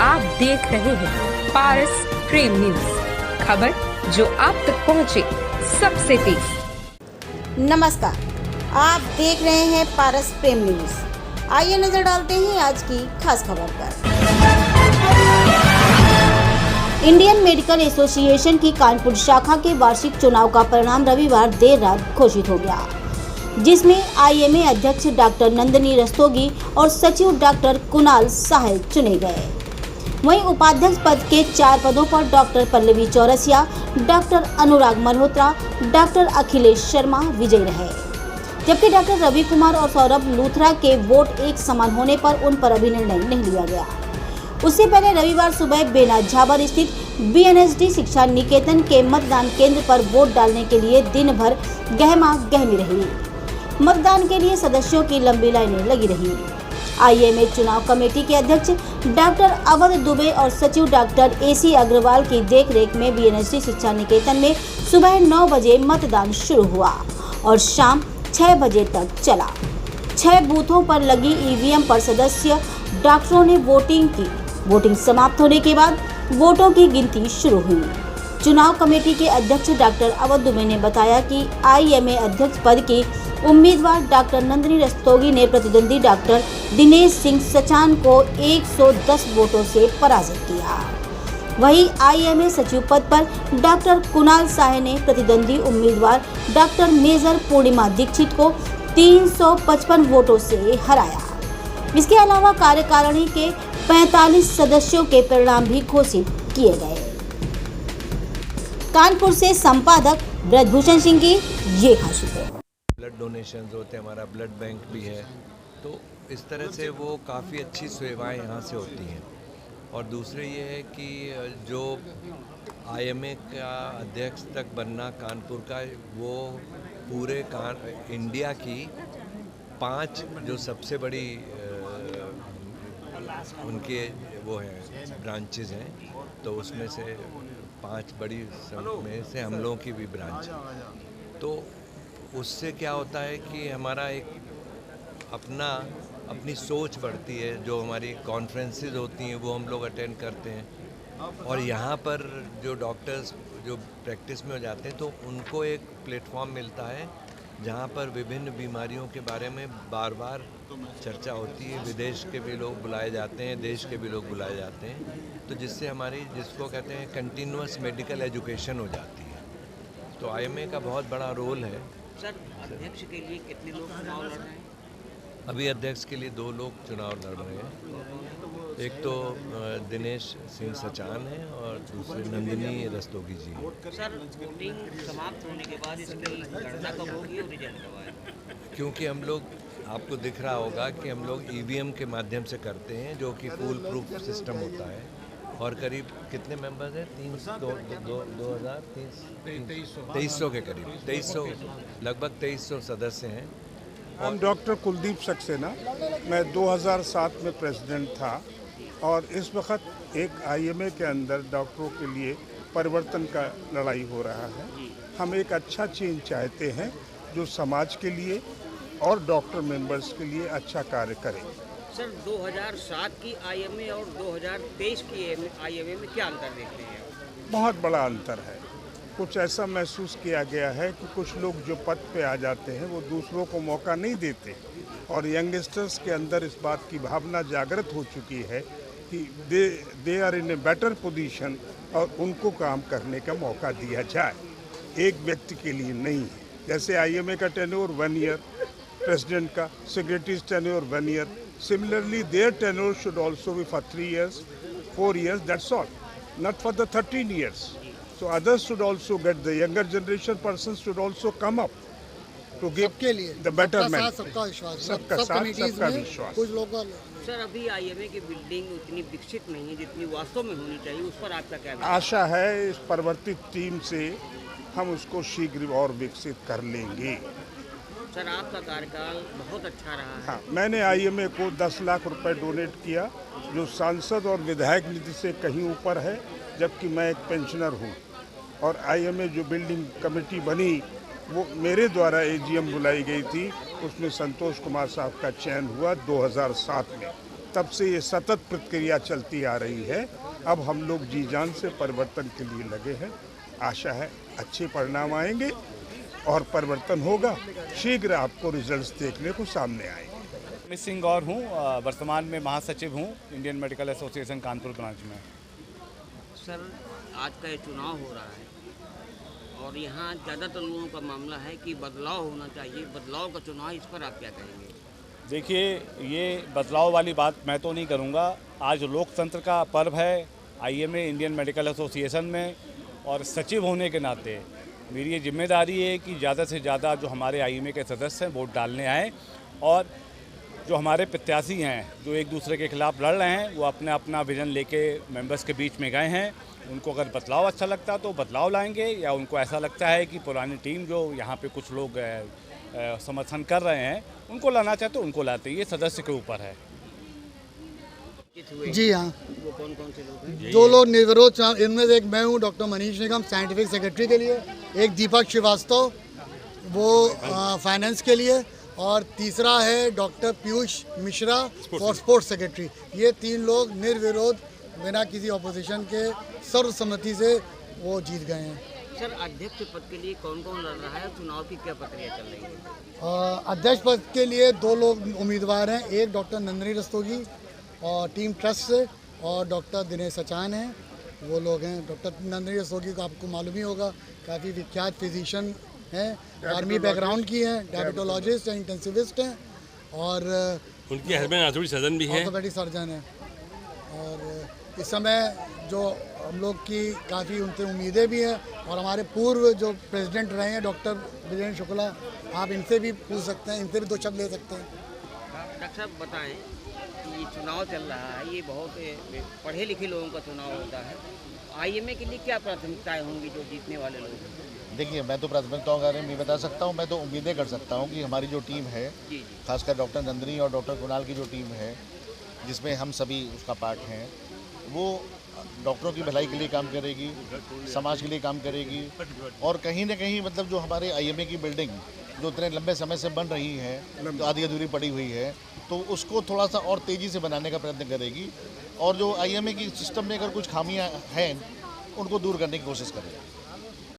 आप देख रहे हैं पारस प्रेम न्यूज, खबर जो आप तक पहुंचे सबसे तेज। नमस्कार, आप देख रहे हैं पारस प्रेम न्यूज। आइए नजर डालते हैं आज की खास खबर पर। इंडियन मेडिकल एसोसिएशन की कानपुर शाखा के वार्षिक चुनाव का परिणाम रविवार देर रात घोषित हो गया, जिसमें आईएमए अध्यक्ष डॉक्टर नंदिनी रस्तोगी और सचिव डॉक्टर कुणाल साहे चुने गए। वहीं उपाध्यक्ष पद के 4 पदों पर डॉक्टर पल्लवी चौरसिया, डॉक्टर अनुराग मल्होत्रा, डॉक्टर अखिलेश शर्मा विजयी रहे, जबकि डॉक्टर रवि कुमार और सौरभ लूथरा के वोट एक समान होने पर उन पर अभी निर्णय नहीं लिया गया। उससे पहले रविवार सुबह बेना झाबर स्थित बीएनएसडी शिक्षा निकेतन के मतदान केंद्र पर वोट डालने के लिए दिन भर गहमा गहमी रही। मतदान के लिए सदस्यों की लंबी लाइनें लगी रही। आईएमए चुनाव कमेटी के अध्यक्ष डॉक्टर अवध दुबे और सचिव डॉक्टर एसी अग्रवाल की देखरेख में बीएनएसडी शिक्षा निकेतन में सुबह 9 बजे मतदान शुरू हुआ और शाम 6 बजे तक चला। 6 बूथों पर लगी ईवीएम पर सदस्य डॉक्टरों ने वोटिंग की। वोटिंग समाप्त होने के बाद वोटों की गिनती शुरू हुई। चुनाव कमेटी के अध्यक्ष डॉक्टर अवध दुबे ने बताया कि आईएमए अध्यक्ष पद की उम्मीदवार डॉक्टर नंदिनी रस्तोगी ने प्रतिद्वंदी डॉक्टर दिनेश सिंह सचान को 110 वोटों से पराजित किया। वहीं आईएमए सचिव पद पर डॉक्टर कुणाल साहे ने प्रतिद्वंदी उम्मीदवार डॉक्टर मेजर पूर्णिमा दीक्षित को 355 वोटों से हराया। इसके अलावा कार्यकारिणी के 45 सदस्यों के परिणाम भी घोषित किए गए। कानपुर से संपादक ब्रजभूषण सिंह की ये खास रिपोर्ट। ब्लड डोनेशन होते हैं, हमारा ब्लड बैंक भी है, तो इस तरह से वो काफ़ी अच्छी सेवाएं यहाँ से होती हैं। और दूसरे ये है कि जो आईएमए का अध्यक्ष तक बनना कानपुर का, वो पूरे इंडिया की 5 जो सबसे बड़ी उनके वो हैं ब्रांचेज हैं, तो उसमें से 5 बड़ी में से हम लोगों की भी ब्रांच है। तो उससे क्या होता है कि हमारा एक अपनी सोच बढ़ती है। जो हमारी कॉन्फ्रेंसेस होती हैं वो हम लोग अटेंड करते हैं, और यहाँ पर जो डॉक्टर्स जो प्रैक्टिस में हो जाते हैं तो उनको एक प्लेटफॉर्म मिलता है जहाँ पर विभिन्न बीमारियों के बारे में बार बार चर्चा होती है। विदेश के भी लोग बुलाए जाते हैं, देश के भी लोग बुलाए जाते हैं, तो जिससे हमारी जिसको कहते हैं कंटिन्यूअस मेडिकल एजुकेशन हो जाती है। तो आईएमए का बहुत बड़ा रोल है। सर, अध्यक्ष के लिए कितने लोग चुनाव लड़ रहे हैं? अभी अध्यक्ष के लिए 2 लोग चुनाव लड़ रहे हैं। एक तो दिनेश सिंह सचान है और दूसरे नंदिनी रस्तोगी जी हैं। सर, वोटिंग समाप्त होने के बाद इसकी गणना कब होगी और रिजल्ट कब आएगा? क्योंकि हम लोग, आपको दिख रहा होगा कि हम लोग ईवीएम के माध्यम से करते हैं, जो कि फूल प्रूफ सिस्टम होता है। और करीब कितने मेंबर्स हैं? 2300 के करीब, 2300 लगभग 2300 सदस्य हैं। हम डॉक्टर कुलदीप सक्सेना, मैं 2007 में प्रेसिडेंट था, और इस वक्त एक आईएमए के अंदर डॉक्टरों के लिए परिवर्तन का लड़ाई हो रहा है। हम एक अच्छा चेंज चाहते हैं जो समाज के लिए और डॉक्टर मेंबर्स के लिए अच्छा कार्य करे। सर, 2007 की आईएमए और 2023 की आईएमए में क्या अंतर देखते हैं? बहुत बड़ा अंतर है। कुछ ऐसा महसूस किया गया है कि कुछ लोग जो पद पे आ जाते हैं वो दूसरों को मौका नहीं देते, और यंगस्टर्स के अंदर इस बात की भावना जागृत हो चुकी है कि they are in a better position, और उनको काम करने का मौका दिया जाए, एक व्यक्ति के लिए नहीं। जैसे आईएमए का टेन्योर 1 ईयर, प्रेसिडेंट का, secretaries tenure 1 year, similarly their tenure should also be for 3 years, 4 years, that's all, not for the 13 years. So others should also get, the younger generation persons should also come up to give the betterment. सबका विश्वास, सबका साथ, सबका विश्वास। कुछ लोगों sir, अभी IMA की बिल्डिंग उतनी विकसित नहीं है जितनी वास्तव में होनी चाहिए, उस पर आपका क्या विचार? आशा है इस परिवर्तित टीम से हम उसको शीघ्र और विकसित कर लेंगे। सर, आपका कार्यकाल बहुत अच्छा रहा है। हाँ, मैंने आईएमए को 10 लाख रुपए डोनेट किया, जो सांसद और विधायक निधि से कहीं ऊपर है, जबकि मैं एक पेंशनर हूँ। और आईएमए जो बिल्डिंग कमेटी बनी वो मेरे द्वारा एजीएम बुलाई गई थी, उसमें संतोष कुमार साहब का चयन हुआ 2007 में। तब से ये सतत प्रक्रिया चलती आ रही है। अब हम लोग जी जान से परिवर्तन के लिए लगे हैं। आशा है अच्छे परिणाम आएंगे और परिवर्तन होगा। शीघ्र आपको रिजल्ट्स देखने को सामने आएंगे। अमित सिंह गौर हूँ, वर्तमान में महासचिव हूँ Indian medical association Kanpur branch में। सर, आज का ये चुनाव हो रहा है और यहाँ ज़्यादातर लोगों का मामला है कि बदलाव होना चाहिए, बदलाव का चुनाव, इस पर आप क्या कहेंगे? देखिए, ये बदलाव वाली बात मैं तो नहीं करूँगा। आज लोकतंत्र का पर्व है आईएमए इंडियन मेडिकल एसोसिएशन में, और सचिव होने के नाते मेरी ये जिम्मेदारी है कि ज़्यादा से ज़्यादा जो हमारे आईएमए के सदस्य हैं वोट डालने आएँ, और जो हमारे प्रत्याशी हैं जो एक दूसरे के खिलाफ लड़ रहे हैं वो अपना अपना विजन लेके मेंबर्स के बीच में गए हैं। उनको अगर बदलाव अच्छा लगता है तो बदलाव लाएंगे, या उनको ऐसा लगता है कि पुरानी टीम जो यहाँ पे कुछ लोग समर्थन कर रहे हैं उनको लाना चाहते उनको लाते, ये सदस्य के ऊपर है। जी हाँ, वो कौन कौन से लोग हैं? जो लोग निर्विरोध चुनाव, इनमें से एक मैं हूँ डॉक्टर मनीष निगम साइंटिफिक सेक्रेटरी के लिए, एक दीपक श्रीवास्तव वो फाइनेंस के लिए, और तीसरा है doctor Piyush Mishra for sports secretary. ये 3 लोग निर्विरोध बिना किसी ऑपोजिशन के सर्वसम्मति से वो जीत गए हैं। सर, अध्यक्ष पद के लिए कौन कौन लड़ रहा है? चुनाव की क्या प्रक्रिया चल रही है? अध्यक्ष पद के लिए 2 लोग उम्मीदवार हैं, एक डॉक्टर नंदनी रस्तोगी और टीम ट्रस्ट से, और डॉक्टर दिनेश सचान हैं, वो लोग हैं। डॉक्टर नंदनी रस्तोगी को आपको मालूम ही होगा, काफ़ी विख्यात फिजिशियन हैं, आर्मी बैकग्राउंड की हैं, डायबिटोलॉजिस्ट हैं, इंटेंसिविस्ट हैं, और उनके हस्बैंड ऑर्थोपेडिक सर्जन भी हैं, ऑर्थोपेडिक सर्जन हैं। और इस समय जो हम लोग की काफ़ी उनसे उम्मीदें भी हैं, और हमारे पूर्व जो प्रेसिडेंट रहे हैं डॉक्टर विजय शुक्ला, आप इनसे भी पूछ सकते हैं, इनसे भी 2 शब्द ले सकते हैं। डॉक्टर साहब बताएं कि ये चुनाव चल रहा है, ये बहुत पढ़े लिखे लोगों का चुनाव होता है, आईएमए के लिए क्या प्राथमिकताएं होंगी जो जीतने वाले लोग हैं? देखिए, मैं तो प्राथमिकताओं के बारे में नहीं बता सकता हूँ। मैं तो उम्मीदें कर सकता हूँ कि हमारी जो टीम है, खासकर डॉक्टर नंदनी और डॉक्टर कुणाल की जो टीम है, जिसमें हम सभी उसका पार्ट हैं, वो डॉक्टरों की भलाई के लिए काम करेगी, समाज के लिए काम करेगी, और कहीं ना कहीं मतलब जो हमारे आईएमए की बिल्डिंग जो इतने लंबे समय से बन रही है, तो आधी अधूरी पड़ी हुई है, तो उसको थोड़ा सा और तेज़ी से बनाने का प्रयत्न करेगी, और जो आईएमए की सिस्टम में अगर कुछ खामियां हैं उनको दूर करने की कोशिश करेगी।